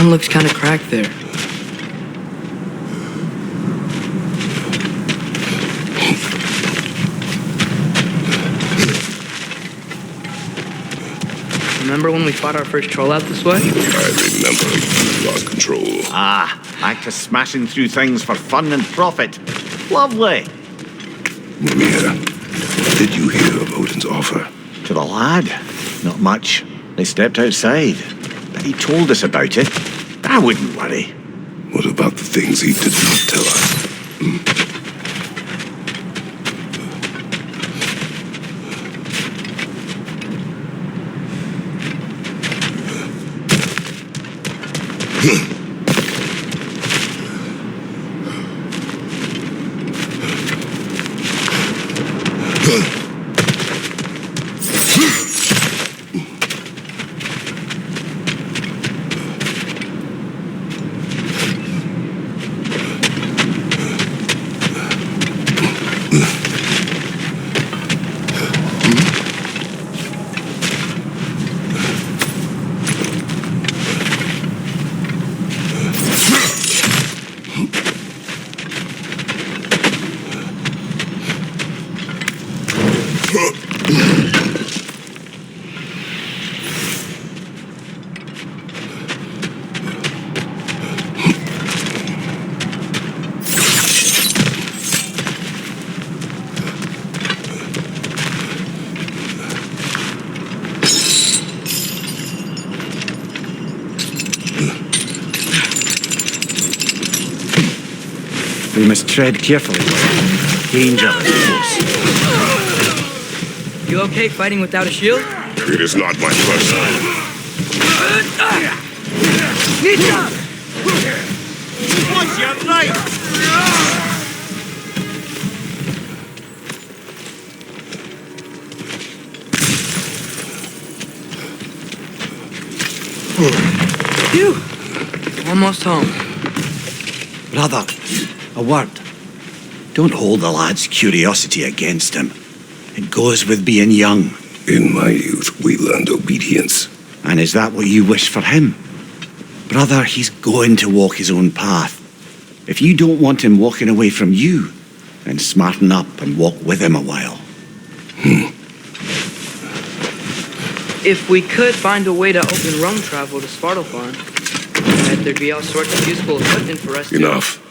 ground looks kind of cracked there. Remember when we fought our first troll out this way? I remember you lost control. Ah, back to smashing through things for fun and profit. Lovely. Mimir, did you hear of Odin's offer? To the lad? Not much. They stepped outside. But he told us about it. I wouldn't worry. What about the things he did not tell us? We must tread carefully. Danger is close. You okay fighting without a shield? It is not my first time. What's your right? Phew! Almost home. Brother, a word. Don't hold the lad's curiosity against him. It goes with being young. In my youth, we learned obedience. And is that what you wish for him? Brother, he's going to walk his own path. If you don't want him walking away from you, then smarten up and walk with him a while. If we could find a way to open roam travel to Svartalfheim, I bet there'd be all sorts of useful equipment for us Enough.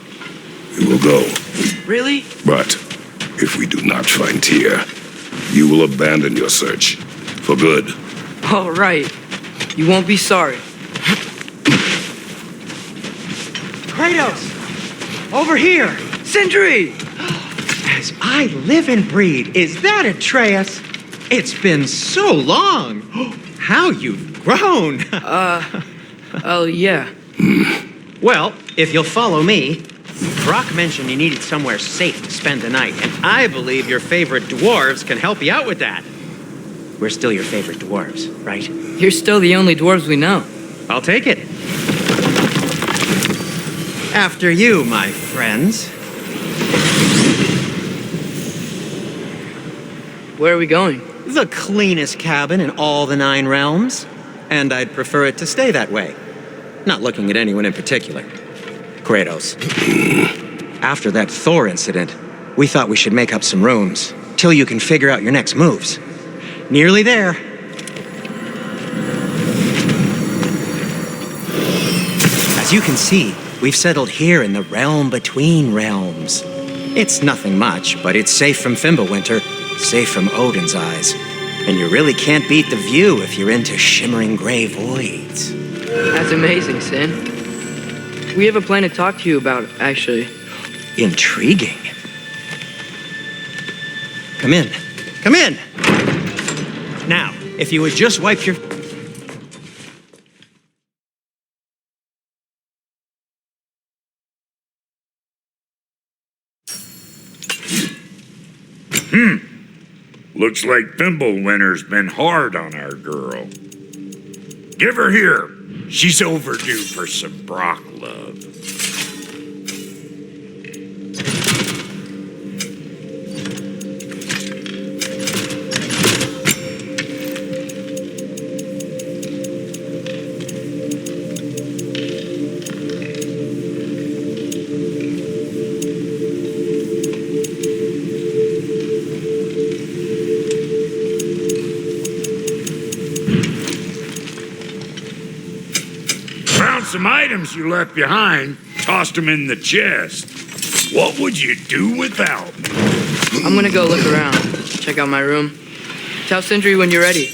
We will go. Really? But if we do not find Tyr, you will abandon your search. For good. All right. You won't be sorry. Kratos! Over here! Sindri! As I live and breathe, is that Atreus? It's been so long! How you've grown! Oh, yeah. Well, if you'll follow me, Brock mentioned you needed somewhere safe to spend the night, and I believe your favorite dwarves can help you out with that. We're still your favorite dwarves, right? You're still the only dwarves we know. I'll take it. After you, my friends. Where are we going? The cleanest cabin in all the 9 realms. And I'd prefer it to stay that way. Not looking at anyone in particular. Kratos. After that Thor incident, we thought we should make up some rooms, till you can figure out your next moves. Nearly there. As you can see, we've settled here in the realm between realms. It's nothing much, but it's safe from Fimbulwinter, safe from Odin's eyes. And you really can't beat the view if you're into shimmering gray voids. That's amazing, Sin. We have a plan to talk to you about, actually. Intriguing. Come in. Come in! Now, if you would just wipe your... Looks like Fimbulwinter's been hard on our girl. Give her here. She's overdue for some Brock love. some items you left behind, tossed them in the chest. What would you do without me? I'm gonna go look around. Check out my room. Tell Sindri when you're ready.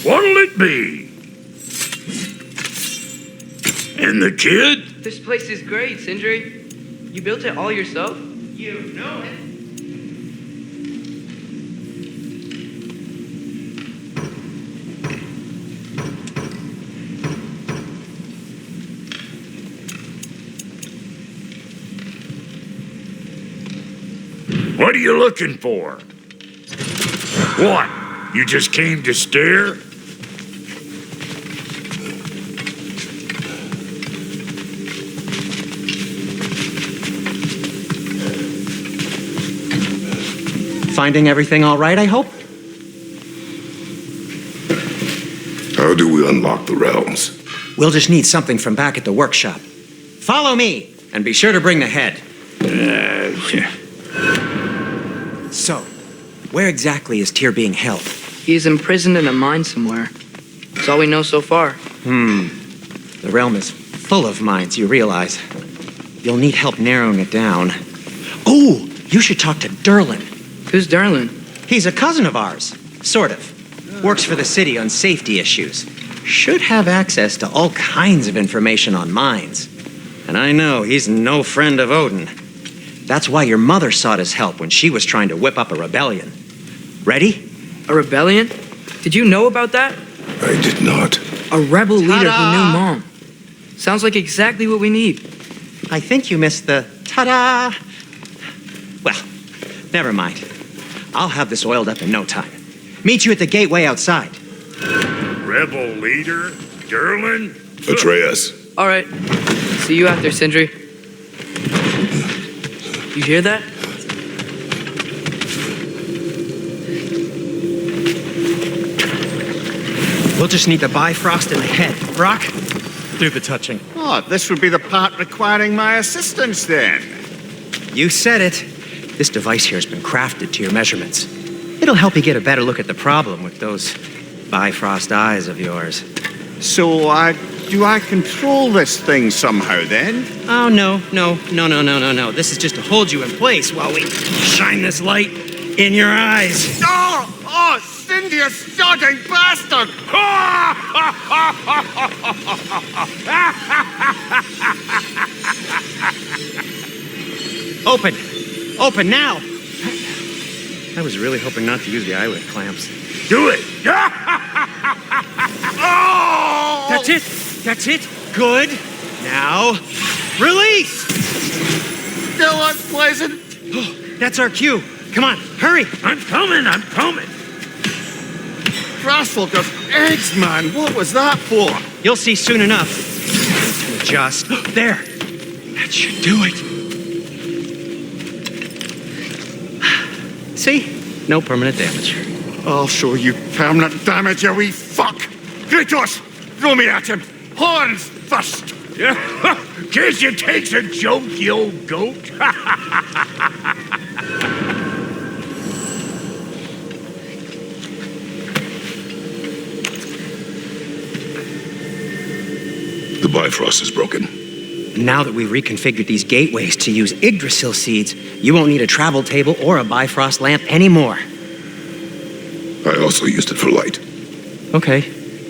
What'll it be? And the kid? This place is great, Sindri. You built it all yourself? You know it. What are you looking for? What? You just came to stare? Finding everything all right, I hope? How do we unlock the realms? We'll just need something from back at the workshop. Follow me, and be sure to bring the head. So, where exactly is Tyr being held? He's imprisoned in a mine somewhere. That's all we know so far. The realm is full of mines, you realize. You'll need help narrowing it down. Oh, you should talk to Derlin. Who's Darlin? He's a cousin of ours, sort of. Works for the city on safety issues. Should have access to all kinds of information on mines. And I know he's no friend of Odin. That's why your mother sought his help when she was trying to whip up a rebellion. Ready? A rebellion? Did you know about that? I did not. A rebel leader who Ta-da! knew Mom. Sounds like exactly what we need. I think you missed the ta-da. Well, never mind. I'll have this oiled up in no time. Meet you at the gateway outside. Rebel leader? Derlin? Atreus. All right. See you out there, Sindri. You hear that? We'll just need the Bifrost in the head. Brock, do the touching. Oh, this would be the part requiring my assistance then. You said it. This device here has been crafted to your measurements. It'll help you get a better look at the problem with those Bifrost eyes of yours. So, do I control this thing somehow then? Oh, no. This is just to hold you in place while we shine this light in your eyes. Oh, Cindy, you starting bastard! Open now! I was really hoping not to use the eyelid clamps. Do it! That's it. Good. Now, release! Still unpleasant. That's our cue. Come on, hurry. I'm coming! Grassfulker's eggs, man. What was that for? You'll see soon enough. To adjust. There. That should do it. See? No permanent damage. I'll show you permanent damage, you wee fuck. Kratos, throw me at him. Horns first. Guess you takes a joke, you old goat. The Bifrost is broken. Now that we've reconfigured these gateways to use Yggdrasil seeds, you won't need a travel table or a Bifrost lamp anymore. I also used it for light. Okay,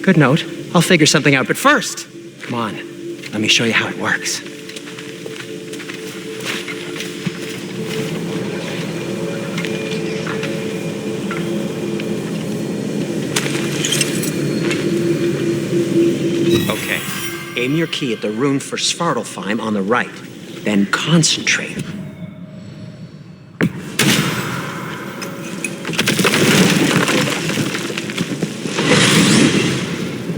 good note. I'll figure something out, but first, come on, let me show you how it works. Okay, aim your key at the rune for Svartalfheim on the right, then concentrate.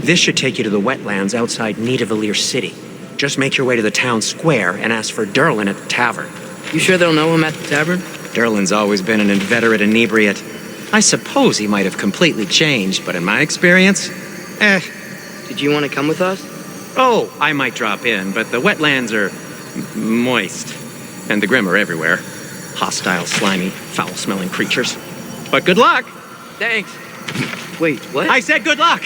This should take you to the wetlands outside Nidavellir City. Just make your way to the town square and ask for Derlin at the tavern. You sure they'll know him at the tavern? Derlin's always been an inveterate inebriate. I suppose he might have completely changed, but in my experience, Did you want to come with us? Oh, I might drop in, but the wetlands are moist. And the Grim are everywhere. Hostile, slimy, foul-smelling creatures. But good luck! Thanks. Wait, what? I said good luck!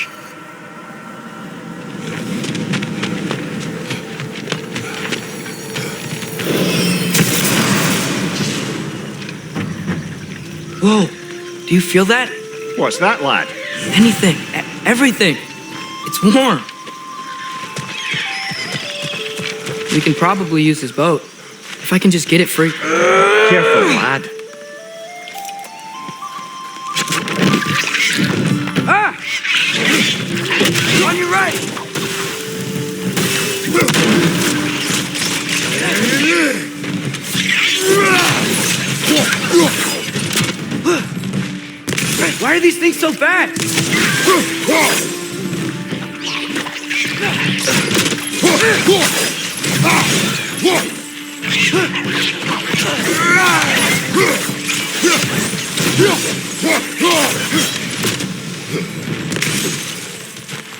Whoa, do you feel that? What's that, lad? Anything, everything. It's warm. We can probably use this boat. If I can just get it free. Careful, lad. Ah! On your right! Why are these things so fast?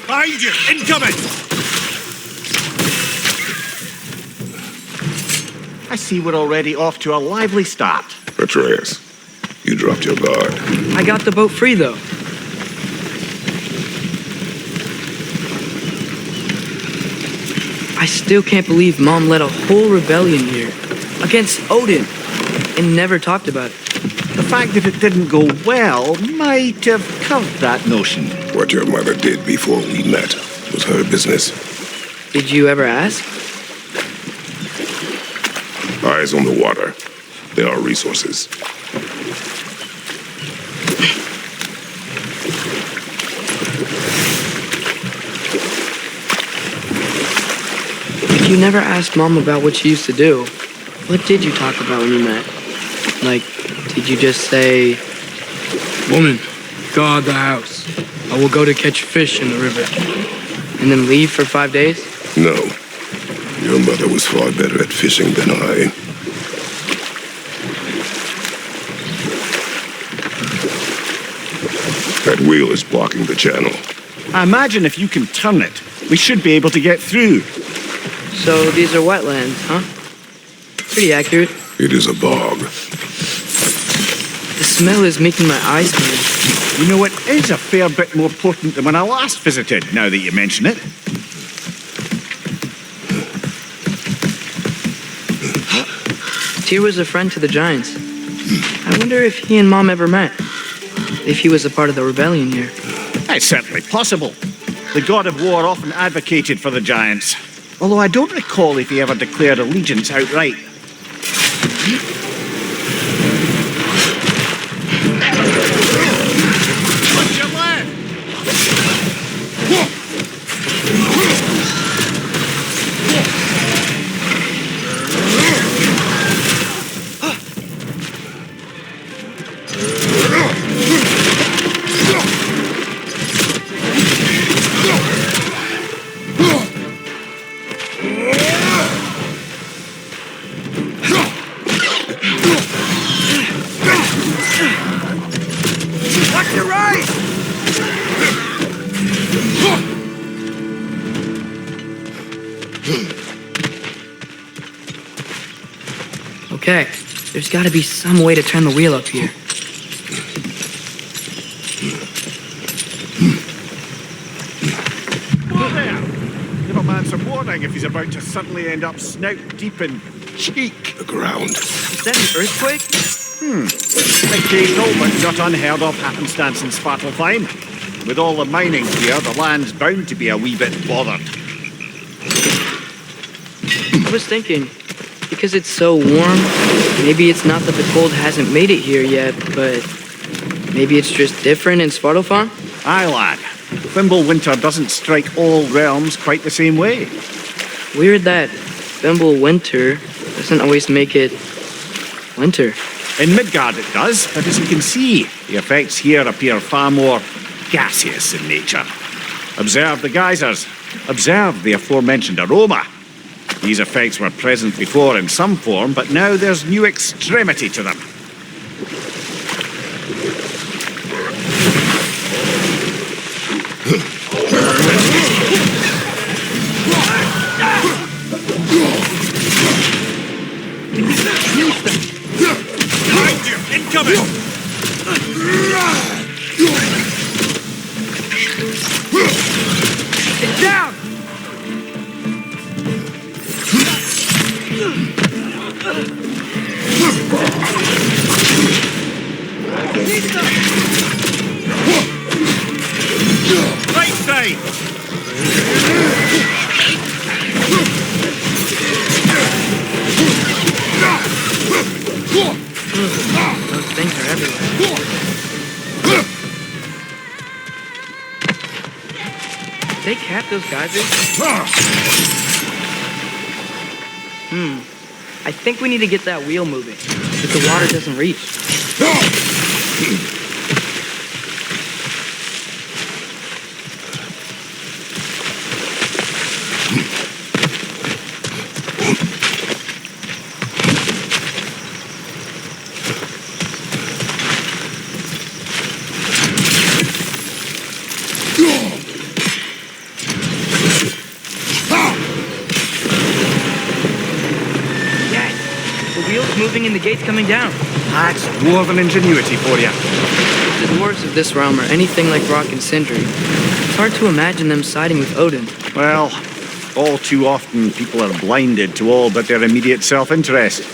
Behind you! Incoming! I see we're already off to a lively start. Atreus, you dropped your guard. I got the boat free, though. I still can't believe Mom led a whole rebellion here against Odin and never talked about it. The fact that it didn't go well might have curved that notion. What your mother did before we met was her business. Did you ever ask? Eyes on the water. There are resources. If you never asked Mom about what she used to do, what did you talk about when you met? Like, did you just say, "Woman, guard the house. I will go to catch fish in the river," and then leave for 5 days? No. Your mother was far better at fishing than I. That wheel is blocking the channel. I imagine if you can turn it, we should be able to get through. So these are wetlands, huh? Pretty accurate. It is a bog. The smell is making my eyes burn. You know, it is a fair bit more potent than when I last visited, now that you mention it. Tyr was a friend to the Giants. I wonder if he and Mom ever met. If he was a part of the rebellion here. It's certainly possible. The god of war often advocated for the giants. Although I don't recall if he ever declared allegiance outright. Watch your left! Okay, there's gotta be some way to turn the wheel up here. Whoa there! Give a man some warning if he's about to suddenly end up snout deep in cheek. The ground. Is that an earthquake? Occasional but not unheard of happenstance in Svartalfheim. With all the mining here, the land's bound to be a wee bit bothered. I was thinking, because it's so warm, maybe it's not that the cold hasn't made it here yet, but maybe it's just different in Svartalfheim? Aye, lad. Thimble winter doesn't strike all realms quite the same way. Weird that Thimble winter doesn't always make it winter. In Midgard it does, but as you can see, the effects here appear far more gaseous in nature. Observe the geysers. Observe the aforementioned aroma. These effects were present before in some form, but now there's new extremity to them. Behind you! Incoming! Right side! Those things are everywhere. They cap those geysers? I think we need to get that wheel moving, but the water doesn't reach. Moving and the gate's coming down. That's dwarven ingenuity for you. If the dwarves of this realm are anything like Rock and Sindri, it's hard to imagine them siding with Odin. Well, all too often people are blinded to all but their immediate self-interest.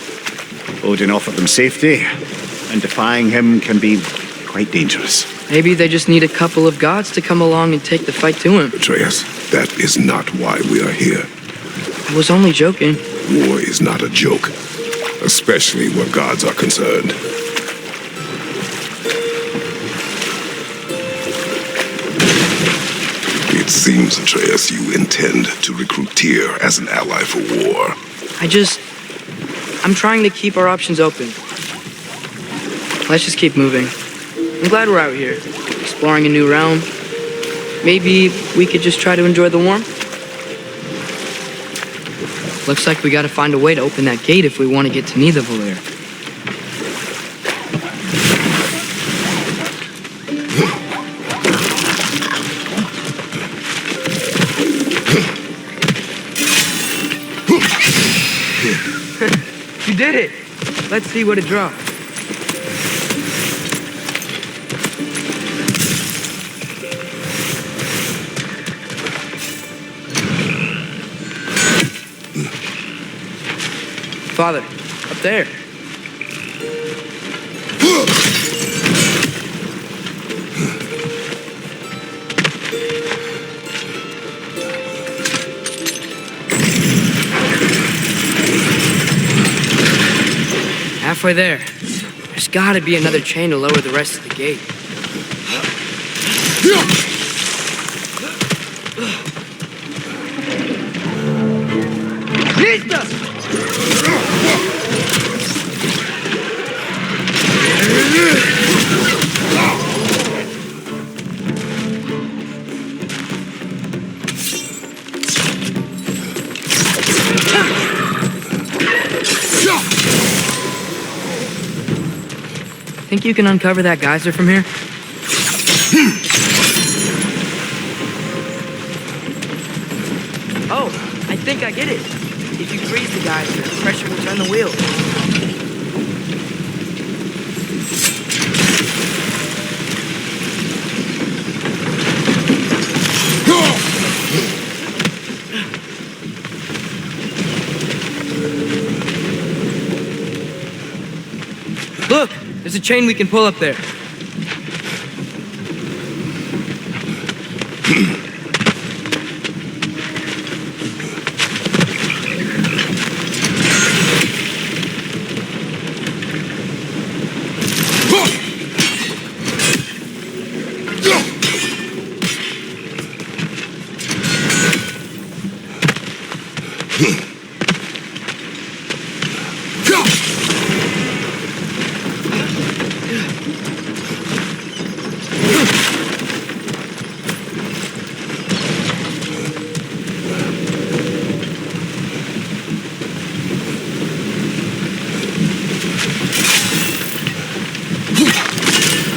Odin offered them safety, and defying him can be quite dangerous. Maybe they just need a couple of gods to come along and take the fight to him. Atreus, that is not why we are here. I was only joking. War is not a joke, especially where gods are concerned. It seems, Atreus, you intend to recruit Tyr as an ally for war. I'm trying to keep our options open. Let's just keep moving. I'm glad we're out here, exploring a new realm. Maybe we could just try to enjoy the warmth? Looks like we gotta find a way to open that gate if we want to get to Nidavellir. You did it! Let's see what it dropped. Father, up there. Halfway there. There's gotta be another chain to lower the rest of the gate. Listo! Think you can uncover that geyser from here? Oh, I think I get it. If you freeze the geyser, pressure will turn the wheel. Look! There's a chain we can pull up there.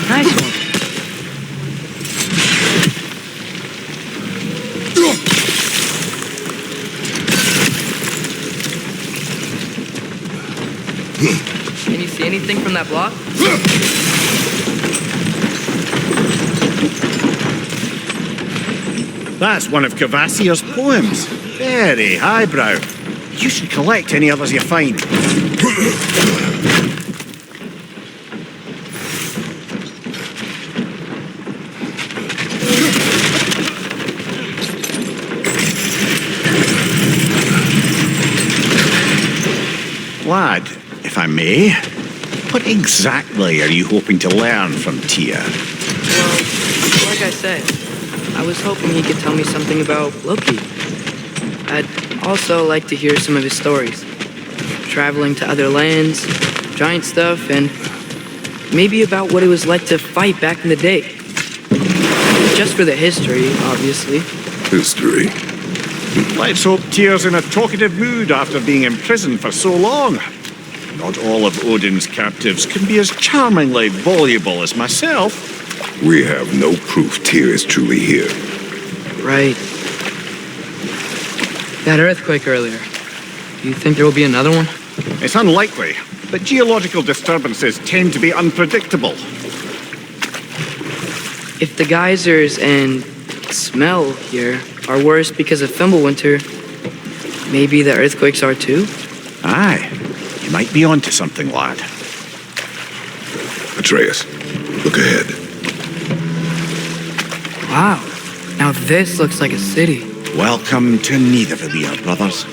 Nice one. Can you see anything from that block? That's one of Kvasir's poems. Very highbrow. You should collect any others you find. lad, if I may, what exactly are you hoping to learn from Tia? Well, like I said, I was hoping he could tell me something about Loki. I'd also like to hear some of his stories. Traveling to other lands, giant stuff, and maybe about what it was like to fight back in the day. Just for the history, obviously. History. Let's hope Tyr's in a talkative mood after being imprisoned for so long. Not all of Odin's captives can be as charmingly voluble as myself. We have no proof Tyr is truly here. Right. That earthquake earlier. Do you think there will be another one? It's unlikely, but geological disturbances tend to be unpredictable. If the geysers and smell here are worse because of Fimbulwinter, maybe the earthquakes are too? Aye, you might be onto something, lad. Atreus, look ahead. Wow. Now this looks like a city. Welcome to Nidavellir, brothers.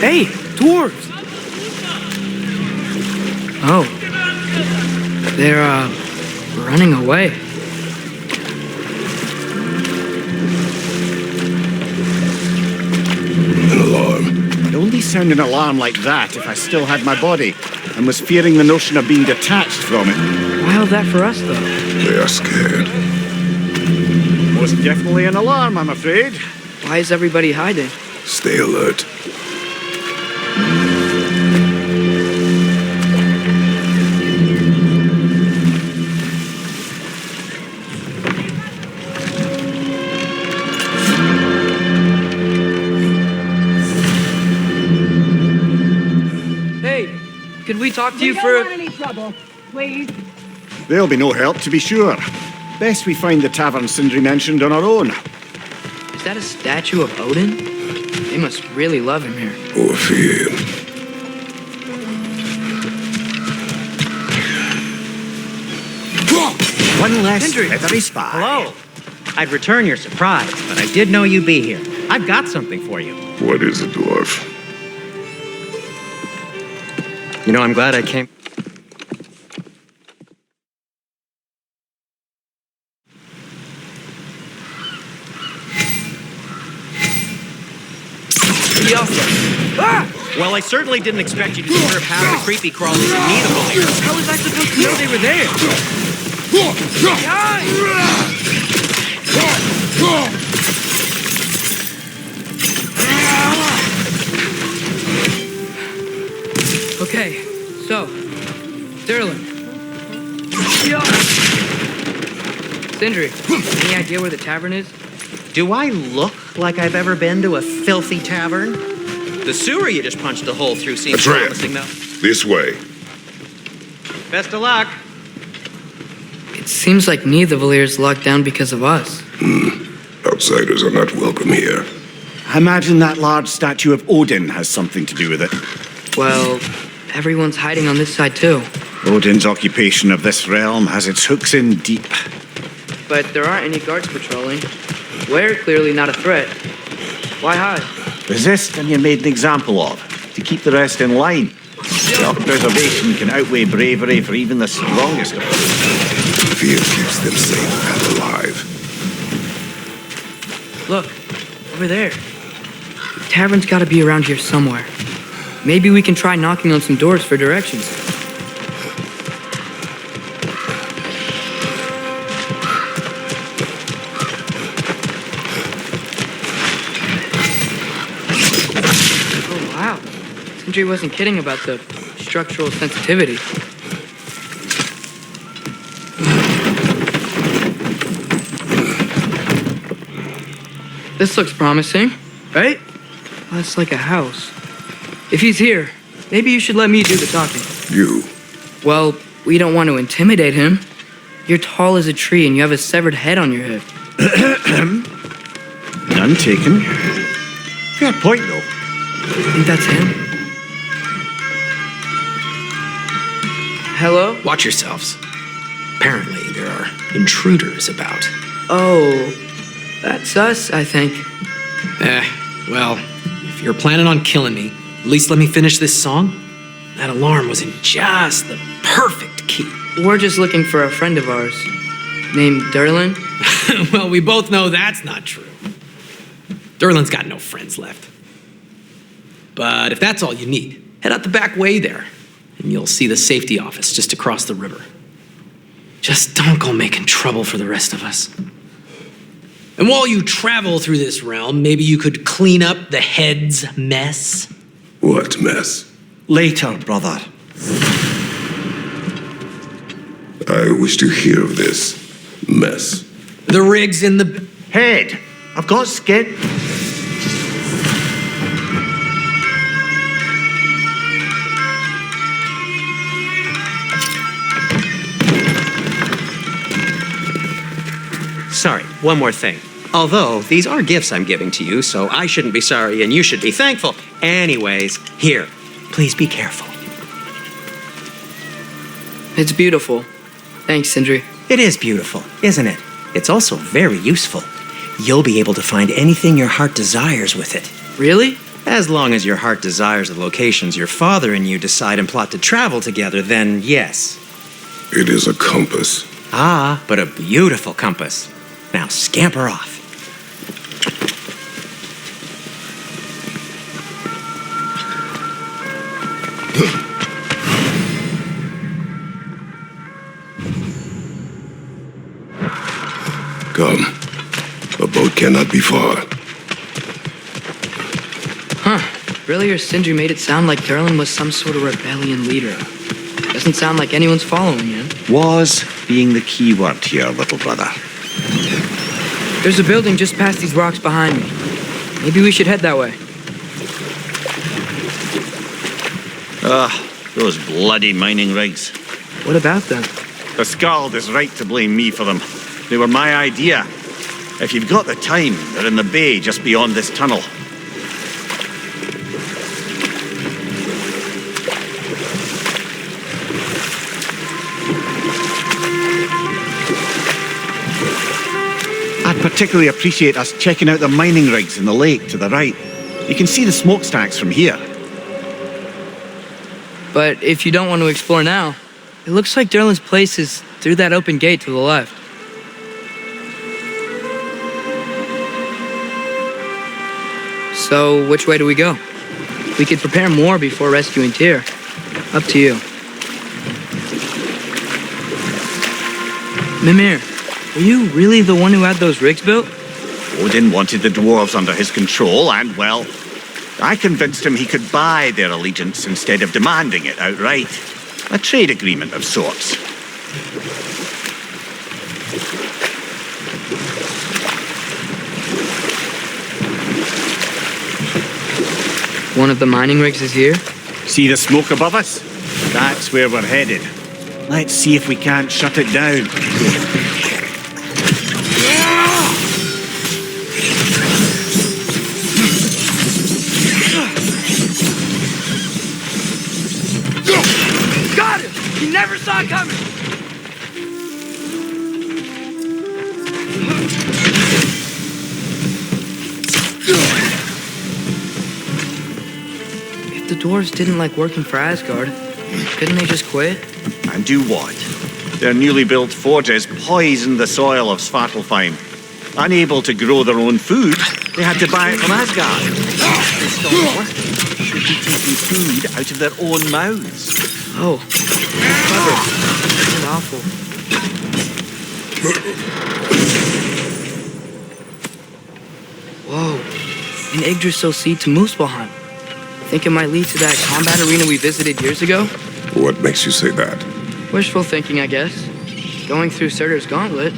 Hey, dwarves! Oh. They're, running away. An alarm. I'd only sound an alarm like that if I still had my body and was fearing the notion of being detached from it. Why all that for us, though? They are scared. Most definitely an alarm, I'm afraid. Why is everybody hiding? Stay alert. Hey, could we talk to you We for don't want any trouble, please. There'll be no help, to be sure. Best we find the tavern Sindri mentioned on our own. Is that a statue of Odin? They must really love him here. Or fear him. One less Sindri. feathery spy. Hello. I'd return your surprise, but I did know you'd be here. I've got something for you. What is it, dwarf? You know, I'm glad I came. Well, I certainly didn't expect you to disturb half the creepy crawlies in Nidavellir. How was I supposed to know they were there? Okay, so, Sterling. Sindri, any idea where the tavern is? Do I look like I've ever been to a filthy tavern? The sewer you just punched a hole through seems Atreus. promising, though. This way. Best of luck. It seems like Nidavellir's locked down because of us. Outsiders are not welcome here. I imagine that large statue of Odin has something to do with it. Well, everyone's hiding on this side too. Odin's occupation of this realm has its hooks in deep. But there aren't any guards patrolling. We're clearly not a threat. Why hide? Resist and you're made an example of, to keep the rest in line. Self-preservation can outweigh bravery for even the strongest of us. Fear keeps them safe and alive. Look, over there. The tavern's gotta be around here somewhere. Maybe we can try knocking on some doors for directions. Oh, wow. Sindri wasn't kidding about the structural sensitivity. This looks promising, right? That's like a house. If he's here, maybe you should let me do the talking. You. Well, we don't want to intimidate him. You're tall as a tree and you have a severed head on your head. None taken. Fair point, though. I think that's him. Hello? Watch yourselves. Apparently, there are intruders about. Oh, that's us, I think. Well, if If you're planning on killing me, at least let me finish this song. That alarm was in just the perfect key. We're just looking for a friend of ours named Derlin. Well, we both know that's not true. Derlin's got no friends left. But if that's all you need, head out the back way there, and you'll see the safety office just across the river. Just don't go making trouble for the rest of us. And while you travel through this realm, maybe you could clean up the head's mess. What mess? Later, brother. I wish to hear of this mess. The rig's in the... Head! I've got skin. Sorry, one more thing. Although, these are gifts I'm giving to you, so I shouldn't be sorry and you should be thankful. Anyways, here, please be careful. It's beautiful. Thanks, Sindri. It is beautiful, isn't it? It's also very useful. You'll be able to find anything your heart desires with it. Really? As long as your heart desires the locations your father and you decide and plot to travel together, then yes. It is a compass. Ah, but a beautiful compass. Now scamper off. Come. A boat cannot be far. Earlier, Sindri made it sound like Derlin was some sort of rebellion leader. Doesn't sound like anyone's following him. Was being the key word here, little brother. There's a building just past these rocks behind me. Maybe we should head that way. Those bloody mining rigs. What about them? The Skald is right to blame me for them. They were my idea. If you've got the time, they're in the bay just beyond this tunnel. I'd particularly appreciate us checking out the mining rigs in the lake to the right. You can see the smokestacks from here. But if you don't want to explore now, it looks like Derlin's place is through that open gate to the left. So, which way do we go? We could prepare more before rescuing Tyr. Up to you. Mimir, are you really the one who had those rigs built? Odin wanted the dwarves under his control, and, well, I convinced him he could buy their allegiance instead of demanding it outright. A trade agreement of sorts. One of the mining rigs is here? See the smoke above us? That's where we're headed. Let's see if we can't shut it down. Got him! He never saw it coming! If the dwarves didn't like working for Asgard, couldn't they just quit? And do what? Their newly built forges poisoned the soil of Svartalfheim. Unable to grow their own food, they had to buy it from Asgard. It's still working. Should be taking food out of their own mouths. Oh, clever. And awful. Whoa, an Yggdrasil seed to Muspelheim. Think it might lead to that combat arena we visited years ago? What makes you say that? Wishful thinking, I guess. Going through Surtur's gauntlet,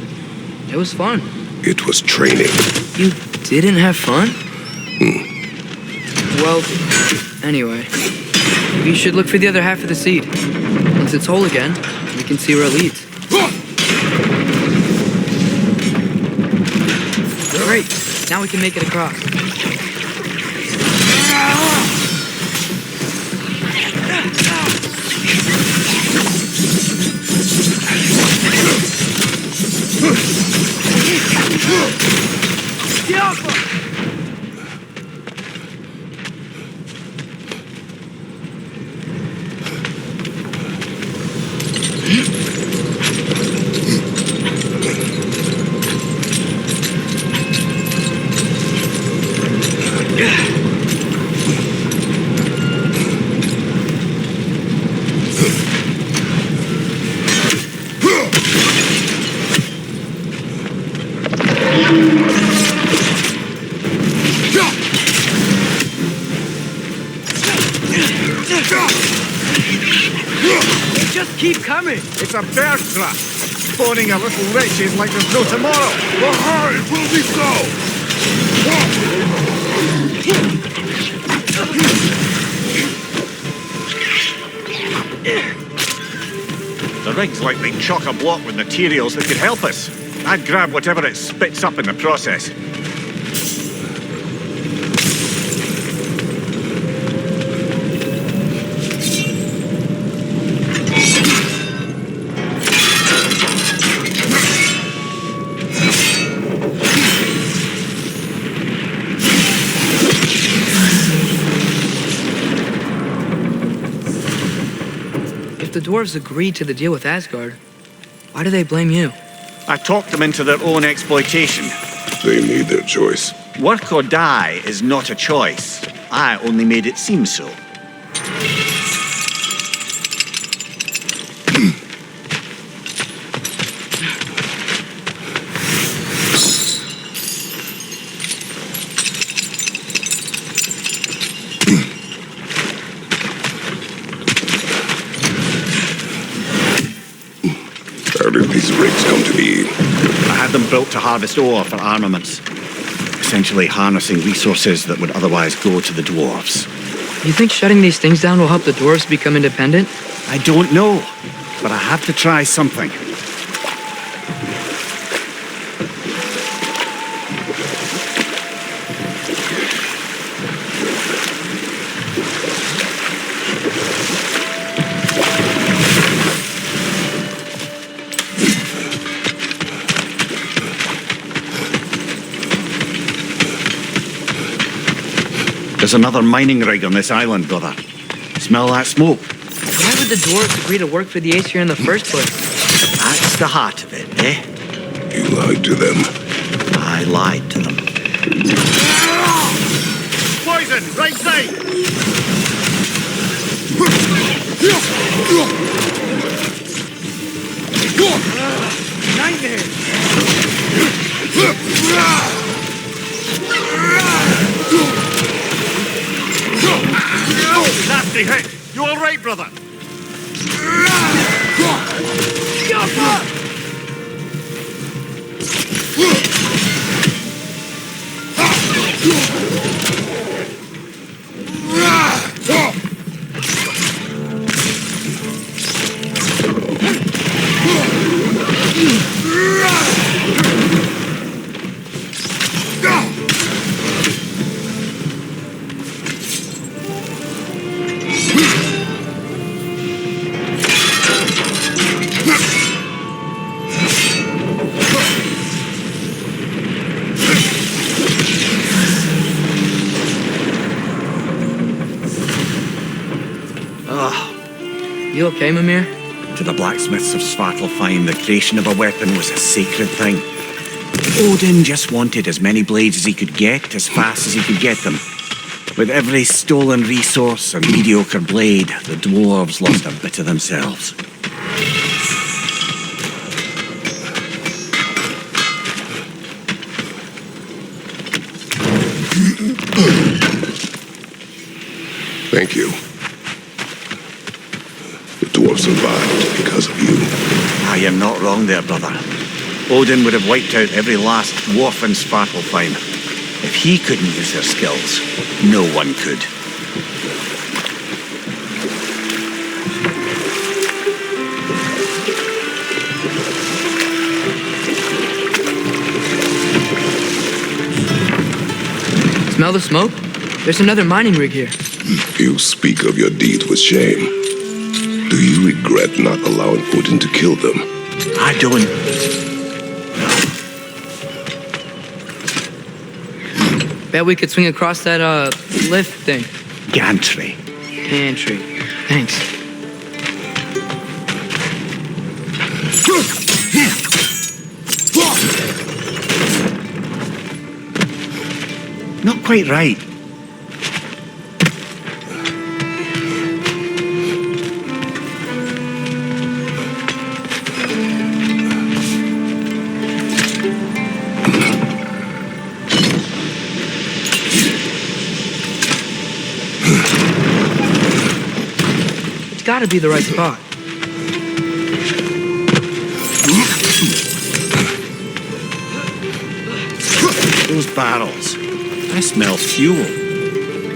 it was fun. It was training. You didn't have fun? Well, anyway, you should look for the other half of the seed. Once it's whole again, we can see where it leads. Great, now we can make it across. Just keep coming. It's a bear trap. Spawning a little wretches like there's no tomorrow. Behind will we go? The rig's like being chock-a-block with materials that could help us. I'd grab whatever it spits up in the process. If the dwarves agreed to the deal with Asgard, why do they blame you? I talked them into their own exploitation. They made their choice. Work or die is not a choice. I only made it seem so. How did these rigs come to be? I had them built to harvest ore for armaments. Essentially harnessing resources that would otherwise go to the dwarves. You think shutting these things down will help the dwarves become independent? I don't know, but I have to try something. There's another mining rig on this island, brother. Smell that smoke? Why would the dwarves agree to work for the Aesir in the first place? That's the heart of it, eh? You lied to them. I lied to them. Poison! Right side! Nasty hit! You all right, brother? You okay, Mimir? To the blacksmiths of Svartalfheim, the creation of a weapon was a sacred thing. Odin just wanted as many blades as he could get, as fast as he could get them. With every stolen resource and mediocre blade, the dwarves lost a bit of themselves. Thank you. The dwarves survived because of you. I am not wrong there, brother. Odin would have wiped out every last dwarf in Svartalfheim. If he couldn't use their skills, no one could. Smell the smoke? There's another mining rig here. You speak of your deeds with shame. Do you regret not allowing Odin to kill them? I don't. Bet we could swing across that, lift thing. Gantry. Pantry. Thanks. Not quite right. It's gotta be the right spot. Those barrels. I smell fuel.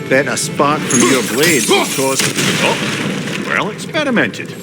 Bet a spark from your blade will cause... Oh, well experimented.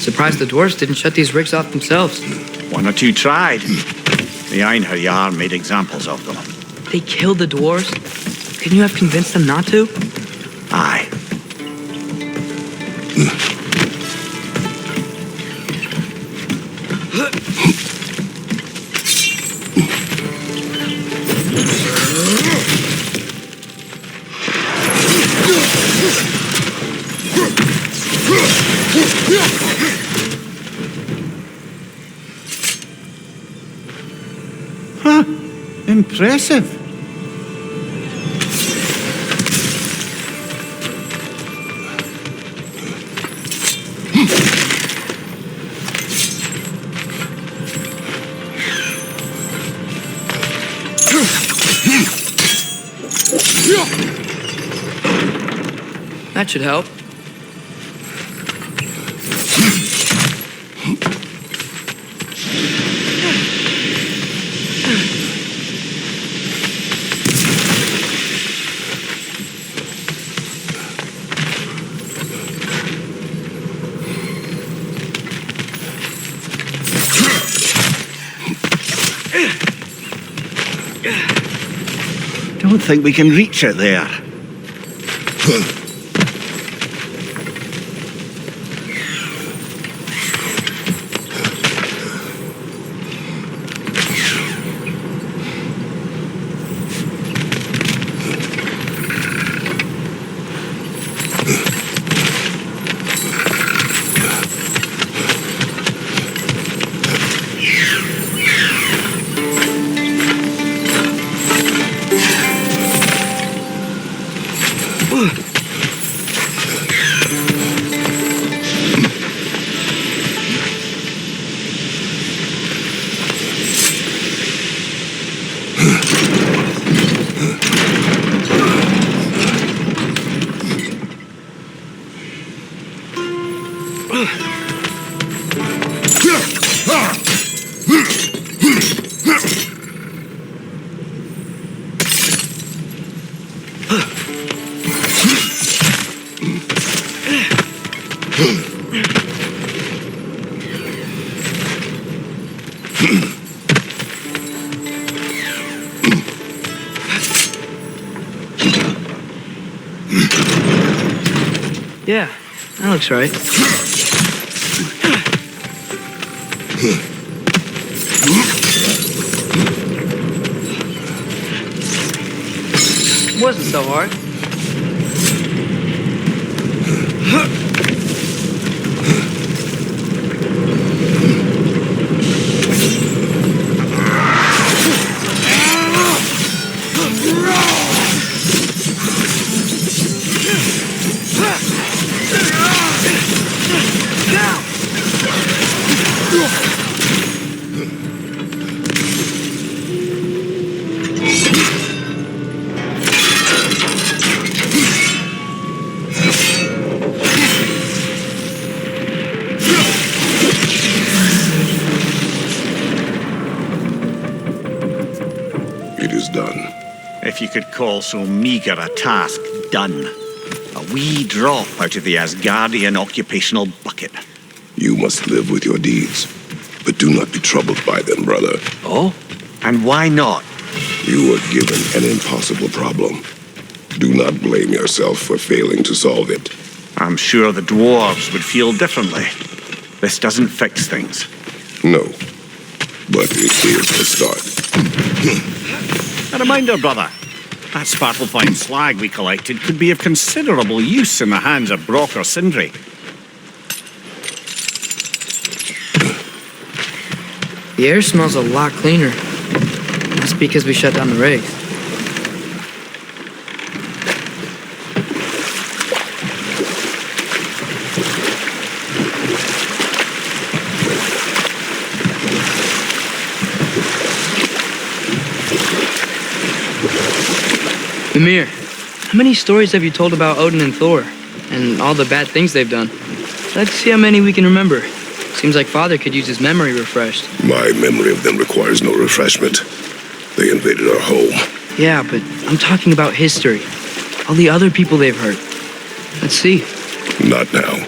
Surprised the dwarves didn't shut these rigs off themselves. One or two tried. The Einherjar made examples of them. They killed the dwarves? Couldn't you have convinced them not to? Aye. Huh. Impressive. That should help. Don't think we can reach it there. Yeah, that looks right. Wasn't so hard. call so meager a task done. A wee drop out of the Asgardian occupational bucket. You must live with your deeds, but do not be troubled by them, brother. Oh? And why not? You were given an impossible problem. Do not blame yourself for failing to solve it. I'm sure the dwarves would feel differently. This doesn't fix things. No, but it is a start. A reminder, brother. That Svartalfheim slag we collected could be of considerable use in the hands of Brock or Sindri. The air smells a lot cleaner. That's because we shut down the rigs. Ymir, how many stories have you told about Odin and Thor? And all the bad things they've done? Let's see how many we can remember. Seems like Father could use his memory refreshed. My memory of them requires no refreshment. They invaded our home. Yeah, but I'm talking about history. All the other people they've hurt. Let's see. Not now.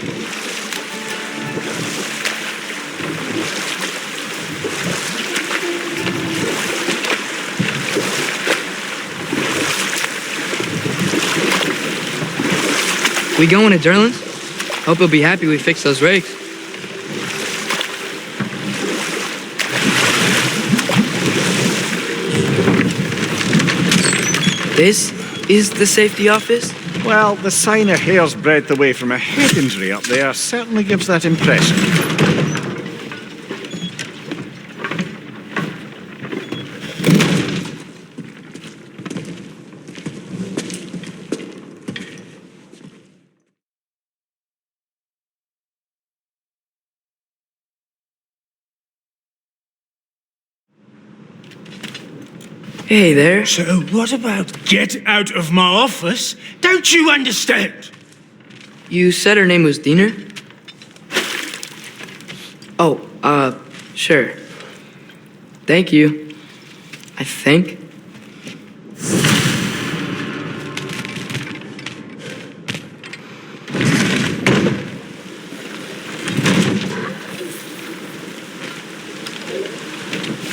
We going to Durlin's? Hope he'll be happy we fixed those rigs. This is the safety office? Well, the sign a hair's breadth away from a head injury up there certainly gives that impression. Hey there. So what about get out of my office? Don't you understand? You said her name was Diener? Oh, sure. Thank you. I think.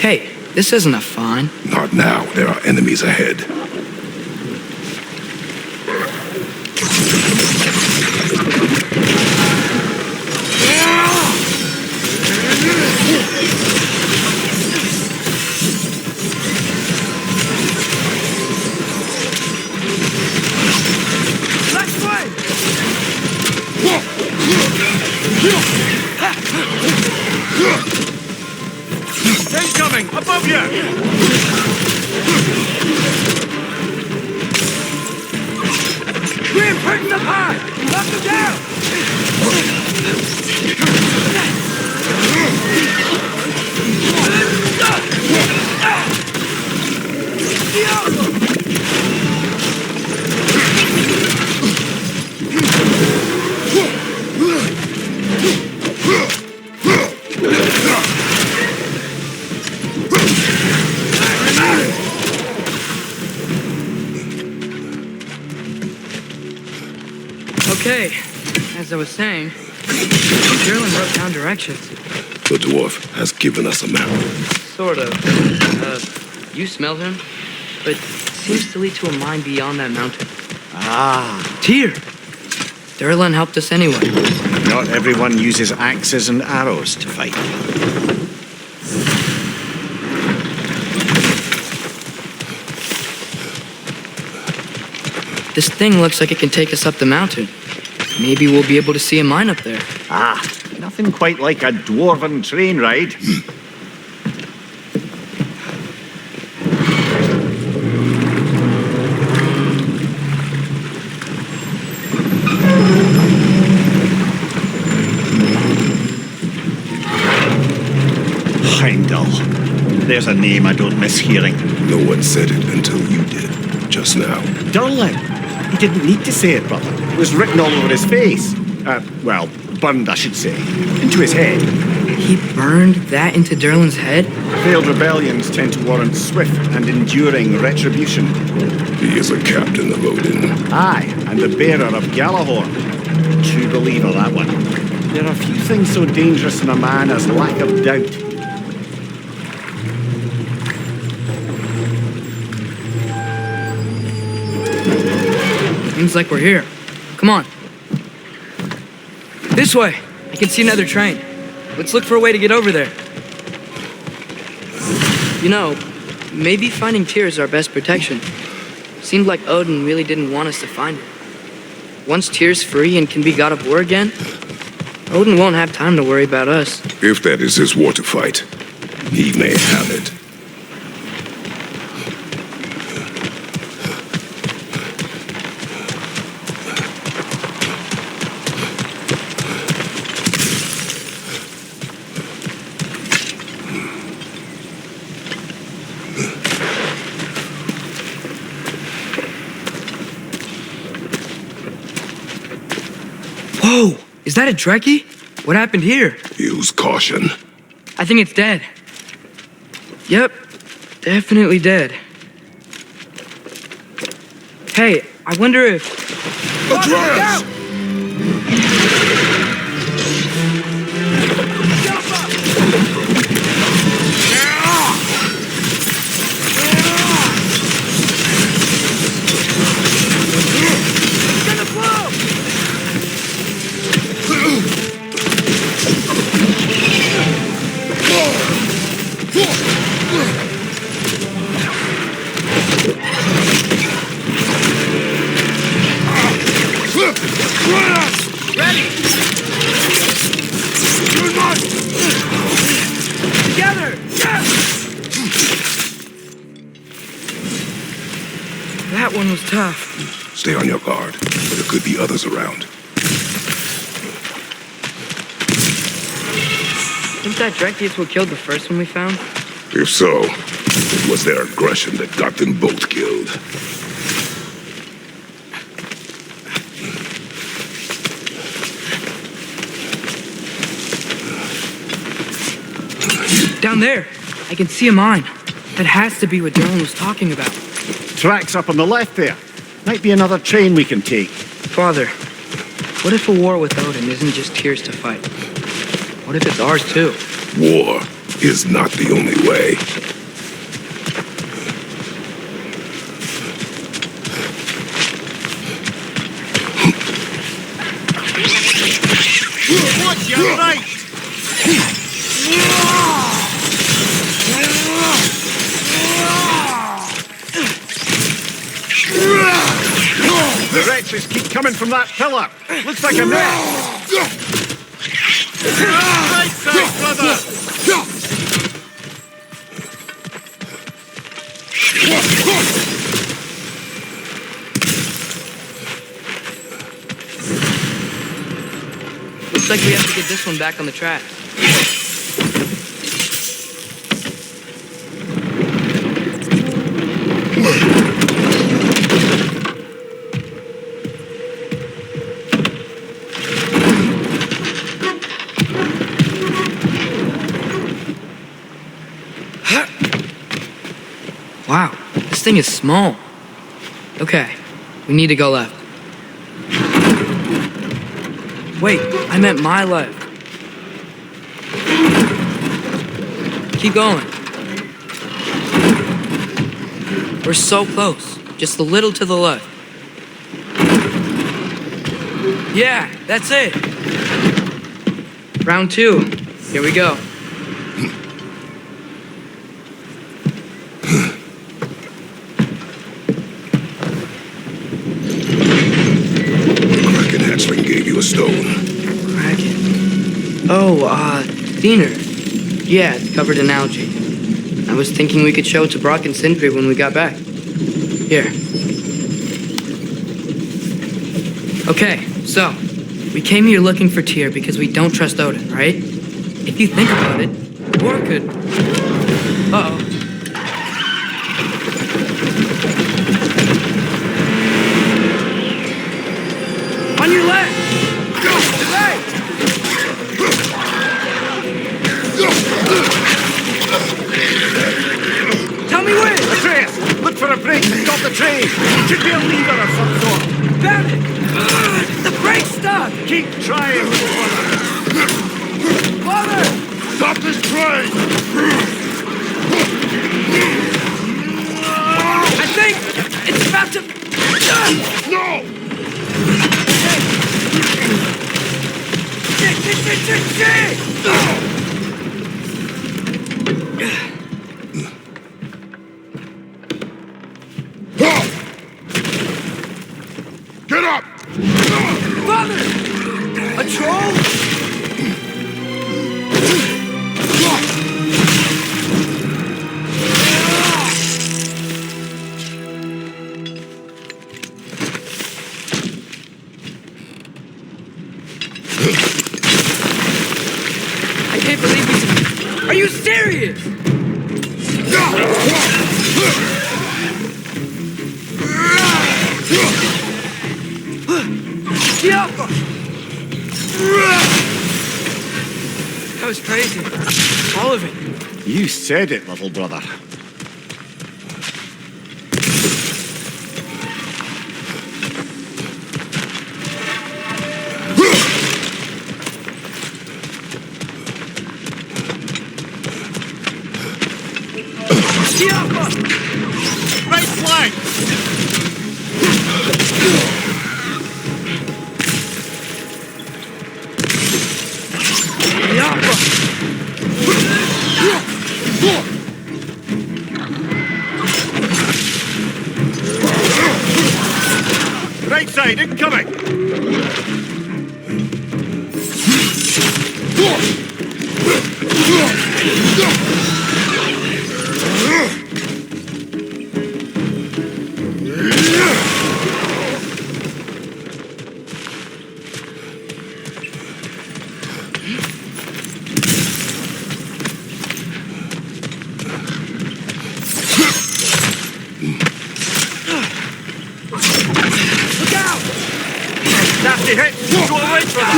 Hey, this isn't a fine. Not now. There are enemies ahead. Incoming! Above you! Reinforce the pie! Lock them down! Okay, as I was saying, Gerlin wrote down directions. The dwarf has given us a map. Sort of. You smelled him, but seems to lead to a mine beyond that mountain. Ah, Tyr! Durlin helped us anyway. not everyone uses axes and arrows to fight. This thing looks like it can take us up the mountain. Maybe we'll be able to see a mine up there. Ah, nothing quite like a dwarven train ride. Heimdall. There's a name I don't miss hearing. No one said it until you did, just now. Durlin. He didn't need to say it, brother. It was written all over his face. Well, burned, I should say. Into his head. He burned that into Durlin's head? Failed rebellions tend to warrant swift and enduring retribution. He is a captain of Odin. Aye, and the bearer of Galahorn. True believer, that one. There are few things so dangerous in a man as lack of doubt. Seems like we're here. Come on. This way. I can see another train. Let's look for a way to get over there. You know, maybe finding Tyr is our best protection. Seemed like Odin really didn't want us to find it. Once Tyr's free and can be god of war again, Odin won't have time to worry about us. If that is his war to fight, he may have it. Whoa! Is that a Trekkie? What happened here? Use caution. I think it's dead. Yep, definitely dead. Hey, I wonder if... Atreus! Ready! You must! Together! Yes! That one was tough. Stay on your guard, but there could be others around. Think that Trekkie is what killed the first one we found? If so, it was their aggression that got them both killed. Down there, I can see a mine. That has to be what Dylan was talking about. Tracks up on the left there. Might be another train we can take. Father, what if a war with Odin isn't just Tyr's to fight? What if it's ours too? War is not the only way. Watch your right! The wretches keep coming from that pillar. Looks like a net. Right side, brother! Looks like we have to get this one back on the track. Wow, this thing is small. Okay, we need to go left. Wait, I meant my left. Keep going. We're so close. Just a little to the left. Yeah, that's it. Round 2. Here we go. Kraken hatchling gave you a stone. Kraken. Oh, Diener. Yeah, it's covered in algae. I was thinking we could show it to Brock and Sindri when we got back. Here. Okay, so, we came here looking for Tyr because we don't trust Odin, right? If you think about it, war could... Uh-oh. On your left! Go! Right! Tell me when! Atreus, look for a break to stop the train. of some sort. Found it! The brake's stuck! Keep trying, little brother. Father! Stop this train! I think it's about to... No! Shit! Get up! Father! A troll? I can't believe we... Are you serious? Diablo! That was crazy. All of it. You said it, little brother. Diablo! Right flank! Diablo! Right side, incoming! Look out! Nasty hit! Go right for that!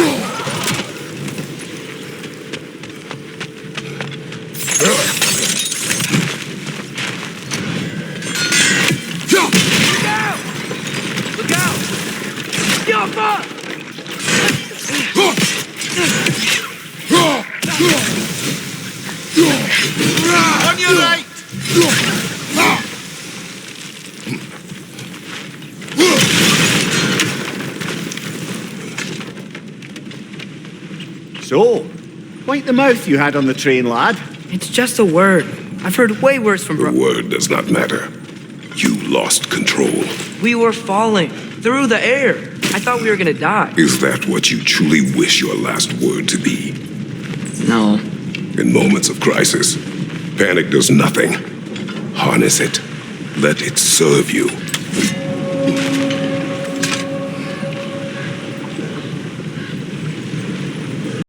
Look out! Look out! Diablo! On your right! So, wipe the mouth you had on the train, lad. It's just a word. I've heard way worse from The word does not matter. You lost control. We were falling through the air. I thought we were gonna die. Is that what you truly wish your last word to be? No. In moments of crisis, panic does nothing. Harness it. Let it serve you.